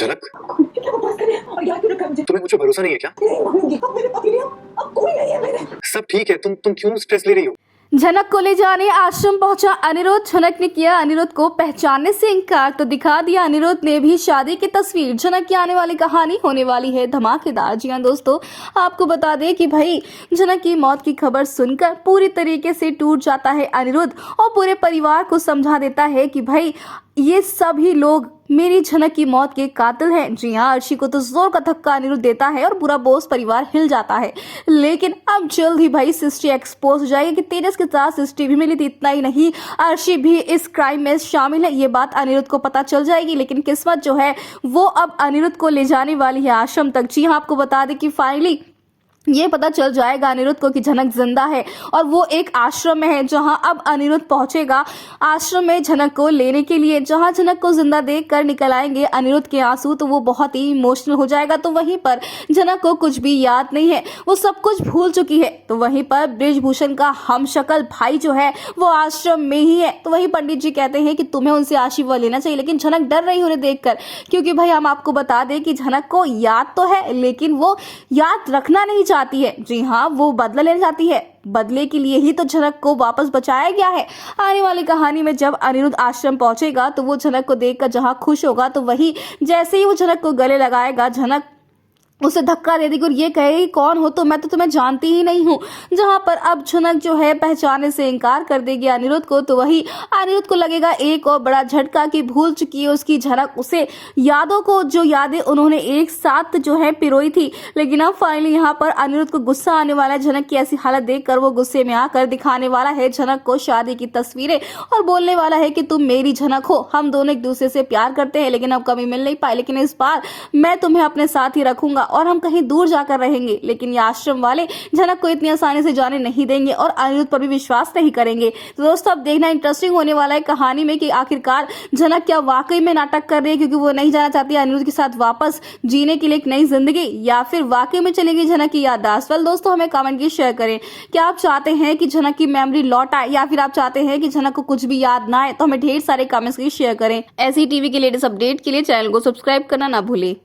झलक, तुम्हें मुझे भरोसा नहीं है क्या? सब ठीक है, तुम क्यों स्ट्रेस ले रही हो? झनक को ले जाने आश्रम पहुंचा अनिरुद्ध। झनक ने किया अनिरुद्ध को पहचानने से इनकार तो दिखा दिया अनिरुद्ध ने भी शादी की तस्वीर। झनक की आने वाली कहानी होने वाली है धमाकेदार। जी हाँ दोस्तों, आपको बता दें कि भाई झनक की मौत की खबर सुनकर पूरी तरीके से टूट जाता है अनिरुद्ध और पूरे परिवार को समझा देता है कि भाई ये सभी लोग मेरी झनक की मौत के कातिल हैं। जी हाँ, अर्शी को तो जोर का धक्का अनिरुद्ध देता है और पूरा बोस परिवार हिल जाता है। लेकिन अब जल्द ही भाई सृष्टि एक्सपोज हो जाएगी कि तेजस के साथ सृष्टि भी मिली थी। इतना ही नहीं, अर्शी भी इस क्राइम में शामिल है, ये बात अनिरुद्ध को पता चल जाएगी। लेकिन किस्मत जो है वो अब अनिरुद्ध को ले जाने वाली है आश्रम तक। जी हाँ, आपको बता दें कि फाइनली ये पता चल जाएगा अनिरुद्ध को कि झनक जिंदा है और वो एक आश्रम में है, जहां अब अनिरुद्ध पहुंचेगा आश्रम में झनक को लेने के लिए। जहां झनक को जिंदा देखकर निकल आएंगे अनिरुद्ध के आंसू, तो वो बहुत ही इमोशनल हो जाएगा। तो वहीं पर झनक को कुछ भी याद नहीं है, वो सब कुछ भूल चुकी है। तो वहीं पर बृजभूषण का हमशक्ल भाई जो है वो आश्रम में ही है। तो वही पंडित जी कहते हैं कि तुम्हें उनसे आशीर्वाद लेना चाहिए। लेकिन झनक डर रही उन्हें देखकर, क्योंकि भाई हम आपको बता दें कि झनक को याद तो है लेकिन वो याद रखना नहीं चाहती है। जी हाँ, वो बदला लेना चाहती है। बदले के लिए ही तो झनक को वापस बचाया गया है। आने वाली कहानी में जब अनिरुद्ध आश्रम पहुंचेगा तो वो झनक को देखकर जहां खुश होगा, तो वही जैसे ही वो झनक को गले लगाएगा, झनक उसे धक्का दे देगी और ये कहेगी कौन हो तो मैं तो तुम्हें जानती ही नहीं हूँ। जहां पर अब झनक जो है पहचानने से इनकार कर देगी अनिरुद्ध को। तो वही अनिरुद्ध को लगेगा एक और बड़ा झटका कि भूल चुकी है उसकी झनक उसे यादों को, जो यादें उन्होंने एक साथ जो है पिरोई थी। लेकिन अब फाइनली यहाँ पर अनिरुद्ध को गुस्सा आने वाला है। झनक की ऐसी हालत देखकर वो गुस्से में आकर दिखाने वाला है झनक को शादी की तस्वीरें और बोलने वाला है कि तुम मेरी झनक हो, हम दोनों एक दूसरे से प्यार करते हैं लेकिन अब कभी मिल नहीं पाए, लेकिन इस बार मैं तुम्हें अपने साथ ही रखूंगा और हम कहीं दूर जाकर रहेंगे। लेकिन ये आश्रम वाले झनक को इतनी आसानी से जाने नहीं देंगे और अनिरुद्ध पर भी विश्वास नहीं करेंगे। तो दोस्तों अब देखना इंटरेस्टिंग होने वाला है कहानी में कि आखिरकार झनक क्या वाकई में नाटक कर रही है क्योंकि वो नहीं जाना चाहती अनिरुद्ध के साथ वापस जीने के लिए एक नई जिंदगी, या फिर वाकई में चलेगी झनक की याददाश्त। वेल दोस्तों, हमें कमेंट की शेयर करें, क्या आप चाहते हैं कि झनक की मेमोरी लौट आए या फिर आप चाहते हैं कि झनक को कुछ भी याद ना आए? तो हमें ढेर सारे कमेंट्स की शेयर करें। ऐसी टीवी के लेटेस्ट अपडेट के लिए चैनल को सब्सक्राइब करना ना भूलें।